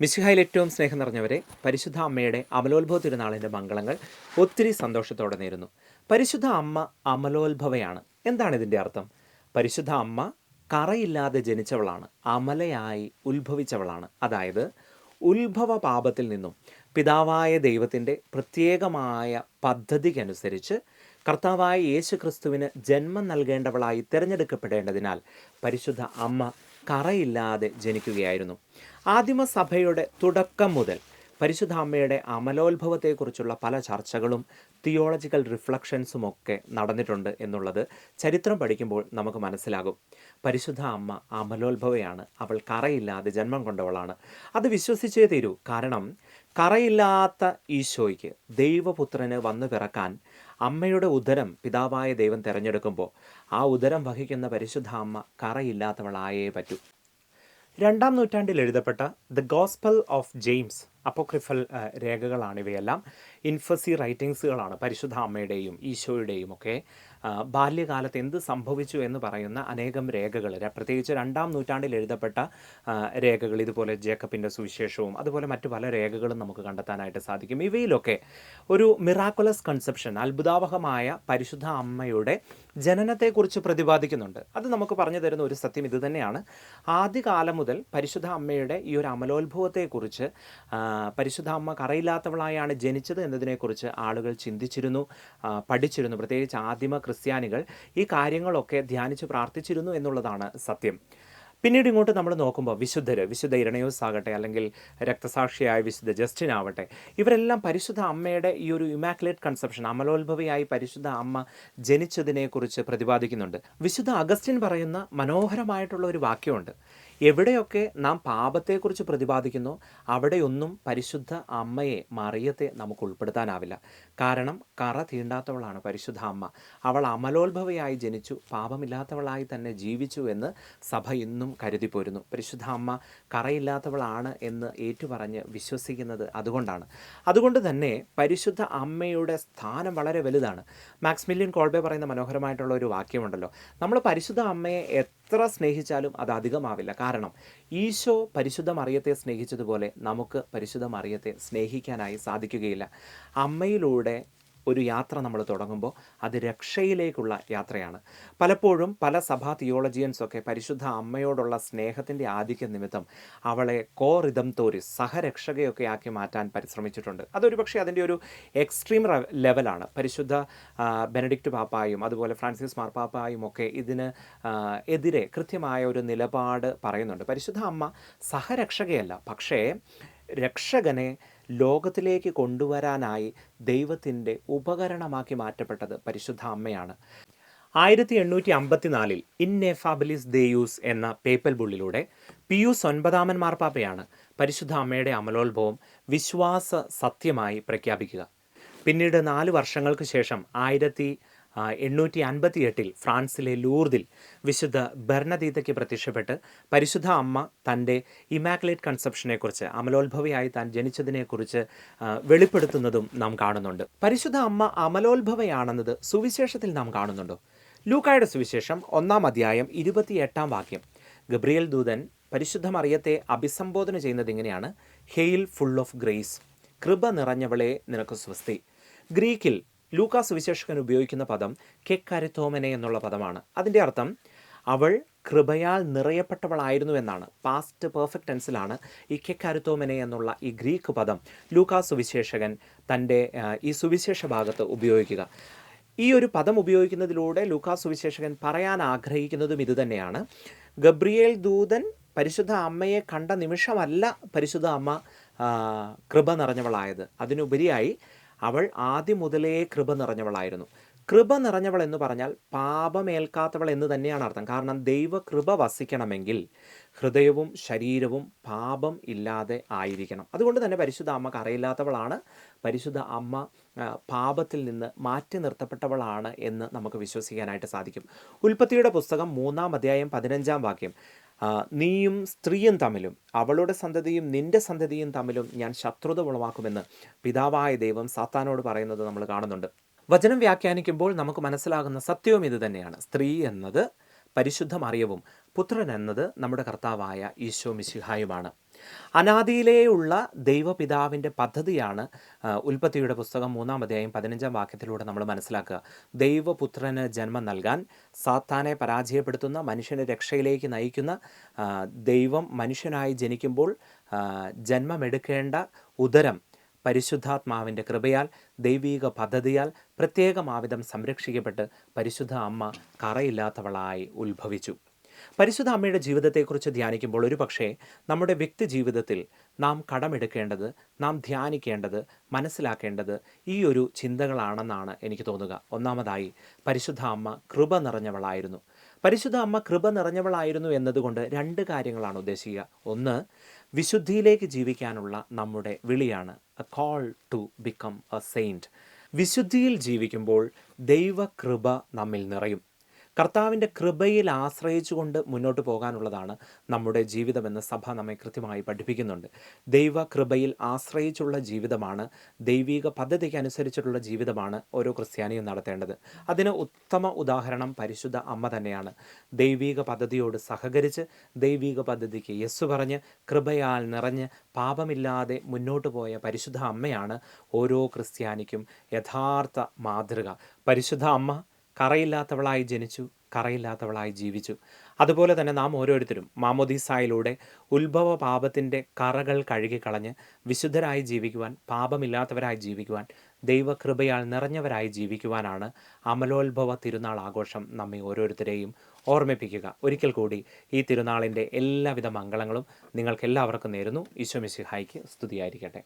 മിശിഹായിൽ ഏറ്റവും സ്നേഹം നിറഞ്ഞവരെ, പരിശുദ്ധ അമ്മയുടെ അമലോത്ഭവ തിരുനാളിൻ്റെ മംഗളങ്ങൾ ഒത്തിരി സന്തോഷത്തോടെ നേരുന്നു. പരിശുദ്ധ അമ്മ അമലോത്ഭവയാണ്. എന്താണ് ഇതിൻ്റെ അർത്ഥം? പരിശുദ്ധ അമ്മ കറയില്ലാതെ ജനിച്ചവളാണ്, അമലയായി ഉത്ഭവിച്ചവളാണ്. അതായത് ഉത്ഭവ പാപത്തിൽ നിന്നും പിതാവായ ദൈവത്തിൻ്റെ പ്രത്യേകമായ പദ്ധതിക്കനുസരിച്ച് കർത്താവായ യേശു ക്രിസ്തുവിന് ജന്മം നൽകേണ്ടവളായി തിരഞ്ഞെടുക്കപ്പെടേണ്ടതിനാൽ പരിശുദ്ധ അമ്മ കറയില്ലാതെ ജനിക്കുകയായിരുന്നു. ആദിമസഭയുടെ തുടക്കം മുതൽ പരിശുദ്ധ അമ്മയുടെ അമലോത്ഭവത്തെക്കുറിച്ചുള്ള പല ചർച്ചകളും തിയോളജിക്കൽ റിഫ്ലക്ഷൻസുമൊക്കെ നടന്നിട്ടുണ്ട് എന്നുള്ളത് ചരിത്രം പഠിക്കുമ്പോൾ നമുക്ക് മനസ്സിലാകും. പരിശുദ്ധ അമ്മ അമലോത്ഭവയാണ്, അവൾ കറയില്ലാതെ ജന്മം കൊണ്ടവളാണ്. അത് വിശ്വസിച്ചേ തീരൂ. കാരണം കറയില്ലാത്ത ഈശോയ്ക്ക്, ദൈവപുത്രന് വന്നു പിറക്കാൻ അമ്മയുടെ ഉദരം പിതാവായ ദൈവം തിരഞ്ഞെടുക്കുമ്പോൾ ആ ഉദരം വഹിക്കുന്ന പരിശുദ്ധ അമ്മ കറയില്ലാത്തവളായേ പറ്റൂ. 2-ാം നൂറ്റാണ്ടിൽ എഴുതപ്പെട്ട the gospel of James apocryphal രേഖകളാണിവയെല്ലാം. ഇൻഫസി റൈറ്റിങ്സുകളാണ് പരിശുദ്ധ അമ്മയുടെയും ഈശോയുടെയും ഒക്കെ ബാല്യകാലത്ത് എന്ത് സംഭവിച്ചു എന്ന് പറയുന്ന അനേകം രേഖകൾ, പ്രത്യേകിച്ച് 2-ാം നൂറ്റാണ്ടിൽ എഴുതപ്പെട്ട രേഖകൾ, ഇതുപോലെ ജേക്കബിൻ്റെ സുവിശേഷവും അതുപോലെ മറ്റു പല രേഖകളും നമുക്ക് കണ്ടെത്താനായിട്ട് സാധിക്കും. ഇവയിലൊക്കെ ഒരു മിറാക്കുലസ് കൺസെപ്ഷൻ, അത്ഭുതാവഹമായ പരിശുദ്ധ അമ്മയുടെ ജനനത്തെക്കുറിച്ച് പ്രതിപാദിക്കുന്നുണ്ട്. അത് നമുക്ക് പറഞ്ഞു തരുന്ന ഒരു സത്യം ഇത് തന്നെയാണ്. ആദ്യകാലം മുതൽ പരിശുദ്ധ അമ്മയുടെ ഈ ഒരു അമലോത്ഭവത്തെക്കുറിച്ച്, പരിശുദ്ധ അമ്മ കറയില്ലാത്തവളായാണ് ജനിച്ചത് എന്നതിനെക്കുറിച്ച് ആളുകൾ ചിന്തിച്ചിരുന്നു, പഠിച്ചിരുന്നു. പ്രത്യേകിച്ച് ആദിമ ക്രിസ്ത്യാനികൾ ഈ കാര്യങ്ങളൊക്കെ ധ്യാനിച്ച് പ്രാർത്ഥിച്ചിരുന്നു എന്നുള്ളതാണ് സത്യം. പിന്നീട് ഇങ്ങോട്ട് നമ്മൾ നോക്കുമ്പോൾ വിശുദ്ധ ഇരണയോസ് ആകട്ടെ, അല്ലെങ്കിൽ രക്തസാക്ഷിയായ വിശുദ്ധ ജസ്റ്റിൻ ആവട്ടെ, ഇവരെല്ലാം പരിശുദ്ധ അമ്മയുടെ ഈ ഒരു ഇമാക്കുലേറ്റ് കൺസെപ്ഷൻ, അമലോത്ഭവയായി പരിശുദ്ധ അമ്മ ജനിച്ചതിനെക്കുറിച്ച് പ്രതിപാദിക്കുന്നുണ്ട്. വിശുദ്ധ അഗസ്റ്റിൻ പറയുന്ന മനോഹരമായിട്ടുള്ള ഒരു വാക്യമുണ്ട്: എവിടെയൊക്കെ നാം പാപത്തെക്കുറിച്ച് പ്രതിപാദിക്കുന്നു അവിടെയൊന്നും പരിശുദ്ധ അമ്മയെ, മറിയത്തെ നമുക്ക് ഉൾപ്പെടുത്താനാവില്ല. കാരണം കറ തീണ്ടാത്തവളാണ് പരിശുദ്ധ അമ്മ. അവൾ അമലോത്ഭവയായി ജനിച്ചു, പാപമില്ലാത്തവളായി തന്നെ ജീവിച്ചു എന്ന് സഭ ഇന്നും കരുതി പോരുന്നു. പരിശുദ്ധ അമ്മ കറയില്ലാത്തവളാണ് എന്ന് ഏറ്റുപറഞ്ഞ് വിശ്വസിക്കുന്നത് അതുകൊണ്ട് തന്നെ പരിശുദ്ധ അമ്മയുടെ സ്ഥാനം വളരെ വലുതാണ്. മാക്സിമിലിയൻ കോൾബെ പറയുന്ന മനോഹരമായിട്ടുള്ള ഒരു വാക്യമുണ്ടല്ലോ: നമ്മൾ പരിശുദ്ധ അമ്മയെ എത്ര സ്നേഹിച്ചാലും അത് അധികമാവില്ല. കാരണം ഈശോ പരിശുദ്ധ മറിയത്തെ സ്നേഹിച്ചതുപോലെ നമുക്ക് പരിശുദ്ധ മറിയത്തെ സ്നേഹിക്കാനായി സാധിക്കുകയില്ല. അമ്മയിലൂടെ ഒരു യാത്ര നമ്മൾ തുടങ്ങുമ്പോൾ അത് രക്ഷയിലേക്കുള്ള യാത്രയാണ്. പലപ്പോഴും പല സഭാ തിയോളജിയൻസൊക്കെ പരിശുദ്ധ അമ്മയോടുള്ള സ്നേഹത്തിൻ്റെ ആധിക്യ നിമിത്തം അവളെ റിദംതോരിസ്, സഹരക്ഷകയൊക്കെ ആക്കി മാറ്റാൻ പരിശ്രമിച്ചിട്ടുണ്ട്. അതൊരു പക്ഷേ അതിൻ്റെ ഒരു എക്സ്ട്രീം ലെവലാണ്. പരിശുദ്ധ ബെനഡിക്റ്റ് പാപ്പായും അതുപോലെ ഫ്രാൻസിസ് മാർപ്പാപ്പായും ഒക്കെ ഇതിന് എതിരെ കൃത്യമായ ഒരു നിലപാട് പറയുന്നുണ്ട്. പരിശുദ്ധ അമ്മ സഹരക്ഷകയല്ല, പക്ഷേ രക്ഷകനെ ലോകത്തിലേക്ക് കൊണ്ടുവരാനായി ദൈവത്തിൻ്റെ ഉപകരണമാക്കി മാറ്റപ്പെട്ടത് പരിശുദ്ധ അമ്മയാണ്. 1854 ഇൻഎഫാബിലിസ് ദേയൂസ് എന്ന പേപ്പൽ ബുള്ളിലൂടെ പിയൂസ് 9 മാർപ്പാപ്പയാണ് പരിശുദ്ധ അമ്മയുടെ അമലോത്ഭവം വിശ്വാസ സത്യമായി പ്രഖ്യാപിക്കുക. പിന്നീട് 4 വർഷങ്ങൾക്ക് ശേഷം 1858 ഫ്രാൻസിലെ ലൂർദിൽ വിശുദ്ധ ബെർണദീത്തയ്ക്ക് പ്രത്യക്ഷപ്പെട്ട് പരിശുദ്ധ അമ്മ തൻ്റെ ഇമാക്കുലേറ്റ് കൺസെപ്ഷനെക്കുറിച്ച്, അമലോത്ഭവയായി താൻ ജനിച്ചതിനെക്കുറിച്ച് വെളിപ്പെടുത്തുന്നതും നാം കാണുന്നുണ്ട്. പരിശുദ്ധ അമ്മ അമലോത്ഭവയാണെന്നത് സുവിശേഷത്തിൽ നാം കാണുന്നുണ്ടോ? ലൂക്കായുടെ സുവിശേഷം 1-ാം അധ്യായം 28-ാം വാക്യം. ഗബ്രിയേൽ ദൂതൻ പരിശുദ്ധ മറിയത്തെ അഭിസംബോധന ചെയ്യുന്നത് ഇങ്ങനെയാണ്: ഹെയിൽ ഫുൾ ഓഫ് ഗ്രേസ്, കൃപ നിറഞ്ഞവളെ നിനക്ക് സ്വസ്തി. ഗ്രീക്കിൽ ലൂക്കാ സുവിശേഷകൻ ഉപയോഗിക്കുന്ന പദം കെക്കാരിത്തോമനെ എന്നുള്ള പദമാണ്. അതിൻ്റെ അർത്ഥം അവൾ കൃപയാൽ നിറയപ്പെട്ടവളായിരുന്നു എന്നാണ്. പാസ്റ്റ് പെർഫെക്റ്റ് ടെൻസിലാണ് ഈ കെക്കാരിത്തോമനെ എന്നുള്ള ഈ ഗ്രീക്ക് പദം ലൂക്കാ സുവിശേഷകൻ തൻ്റെ ഈ സുവിശേഷ ഭാഗത്ത് ഉപയോഗിക്കുക. ഈ ഒരു പദം ഉപയോഗിക്കുന്നതിലൂടെ ലൂക്കാ സുവിശേഷകൻ പറയാൻ ആഗ്രഹിക്കുന്നതും ഇതുതന്നെയാണ്: ഗബ്രിയേൽ ദൂതൻ പരിശുദ്ധ അമ്മയെ കണ്ട നിമിഷമല്ല പരിശുദ്ധ അമ്മ കൃപ നിറഞ്ഞവളായത്. അതിനുപരിയായി അവൾ ആദ്യം മുതലേ കൃപ നിറഞ്ഞവളായിരുന്നു. കൃപ നിറഞ്ഞവൾ എന്ന് പറഞ്ഞാൽ പാപമേൽക്കാത്തവൾ എന്ന് തന്നെയാണ് അർത്ഥം. കാരണം ദൈവകൃപ വസിക്കണമെങ്കിൽ ഹൃദയവും ശരീരവും പാപം ഇല്ലാതെ ആയിരിക്കണം. അതുകൊണ്ട് തന്നെ പരിശുദ്ധ അമ്മ കറയില്ലാത്തവളാണ്. പരിശുദ്ധ അമ്മ പാപത്തിൽ നിന്ന് മാറ്റി നിർത്തപ്പെട്ടവളാണ് എന്ന് നമുക്ക് വിശ്വസിക്കാനായിട്ട് സാധിക്കും. ഉൽപ്പത്തിയുടെ പുസ്തകം 3-ാം അധ്യായം 15-ാം വാക്യം: നീയും സ്ത്രീയും തമ്മിലും അവളുടെ സന്തതിയും നിന്റെ സന്തതിയും തമ്മിലും ഞാൻ ശത്രുത ഉളവാക്കുമെന്ന് പിതാവായ ദൈവം സാത്താനോട് പറയുന്നത് നമ്മൾ കാണുന്നുണ്ട്. വചനം വ്യാഖ്യാനിക്കുമ്പോൾ നമുക്ക് മനസ്സിലാകുന്ന സത്യവും ഇത് തന്നെയാണ്. സ്ത്രീ എന്നത് പരിശുദ്ധ മറിയവും പുത്രൻ എന്നത് നമ്മുടെ കർത്താവായ ഈശോ മിശിഹായുമാണ്. അനാദിയിലേയുള്ള ദൈവപിതാവിൻ്റെ പദ്ധതിയാണ് ഉൽപ്പത്തിയുടെ പുസ്തകം 3-ാം അധ്യായം 15-ാം വാക്യത്തിലൂടെ നമ്മൾ മനസ്സിലാക്കുക. ദൈവപുത്രന് ജന്മം നൽകാൻ സാത്താനെ പരാജയപ്പെടുത്തുന്ന, മനുഷ്യനെ രക്ഷയിലേക്ക് നയിക്കുന്ന, ദൈവം മനുഷ്യനായി ജനിക്കുമ്പോൾ ജന്മമെടുക്കേണ്ട ഉദരം പരിശുദ്ധാത്മാവിൻ്റെ കൃപയാൽ, ദൈവീക പദ്ധതിയാൽ പ്രത്യേകമാവിധം സംരക്ഷിക്കപ്പെട്ട് പരിശുദ്ധ അമ്മ കറയില്ലാത്തവളായി ഉത്ഭവിച്ചു. പരിശുദ്ധ അമ്മയുടെ ജീവിതത്തെക്കുറിച്ച് ധ്യാനിക്കുമ്പോൾ ഒരു പക്ഷേ നമ്മുടെ വ്യക്തി ജീവിതത്തിൽ നാം കടമെടുക്കേണ്ടത്, നാം ധ്യാനിക്കേണ്ടത്, മനസ്സിലാക്കേണ്ടത് ഈ ഒരു ചിന്തകളാണെന്നാണ് എനിക്ക് തോന്നുക. ഒന്നാമതായി, പരിശുദ്ധ അമ്മ കൃപ നിറഞ്ഞവളായിരുന്നു. പരിശുദ്ധ അമ്മ കൃപ നിറഞ്ഞവളായിരുന്നു എന്നതുകൊണ്ട് രണ്ട് കാര്യങ്ങളാണ് ഉദ്ദേശിക്കുക. ഒന്ന്, വിശുദ്ധിയിലേക്ക് ജീവിക്കാനുള്ള നമ്മുടെ വിളിയാണ്, a call to become a saint. വിശുദ്ധിയിൽ ജീവിക്കുമ്പോൾ ദൈവകൃപ നമ്മിൽ നിറയും. കർത്താവിൻ്റെ കൃപയിൽ ആശ്രയിച്ചുകൊണ്ട് മുന്നോട്ട് പോകാനുള്ളതാണ് നമ്മുടെ ജീവിതമെന്ന് സഭ നമ്മെ കൃത്യമായി പഠിപ്പിക്കുന്നുണ്ട്. ദൈവകൃപയിൽ ആശ്രയിച്ചുള്ള ജീവിതമാണ്, ദൈവിക പദ്ധതിക്ക് അനുസരിച്ചിട്ടുള്ള ജീവിതമാണ് ഓരോ ക്രിസ്ത്യാനിയും നടത്തേണ്ടത്. അതിന് ഉത്തമ ഉദാഹരണം പരിശുദ്ധ അമ്മ തന്നെയാണ്. ദൈവിക പദ്ധതിയോട് സഹകരിച്ച്, ദൈവിക പദ്ധതിക്ക് യെസ് പറഞ്ഞ്, കൃപയാൽ നിറഞ്ഞ്, പാപമില്ലാതെ മുന്നോട്ട് പോയ പരിശുദ്ധ അമ്മയാണ് ഓരോ ക്രിസ്ത്യാനിക്കും യഥാർത്ഥ മാതൃക. പരിശുദ്ധ അമ്മ കറയില്ലാത്തവളായി ജനിച്ചു, കറയില്ലാത്തവളായി ജീവിച്ചു. അതുപോലെ തന്നെ നാം ഓരോരുത്തരും മാമോദീസായിലൂടെ ഉത്ഭവ പാപത്തിൻ്റെ കറകൾ കഴുകിക്കളഞ്ഞ് വിശുദ്ധരായി ജീവിക്കുവാൻ, പാപമില്ലാത്തവരായി ജീവിക്കുവാൻ, ദൈവകൃപയാൽ നിറഞ്ഞവരായി ജീവിക്കുവാനാണ് അമലോത്ഭവ തിരുനാൾ ആഘോഷം നമ്മെ ഓരോരുത്തരെയും ഓർമ്മിപ്പിക്കുക. ഒരിക്കൽ കൂടി ഈ തിരുനാളിൻ്റെ എല്ലാവിധ മംഗളങ്ങളും നിങ്ങൾക്കെല്ലാവർക്കും നേരുന്നു. ഈശോ മിശിഹായ്ക്ക് സ്തുതിയായിരിക്കട്ടെ.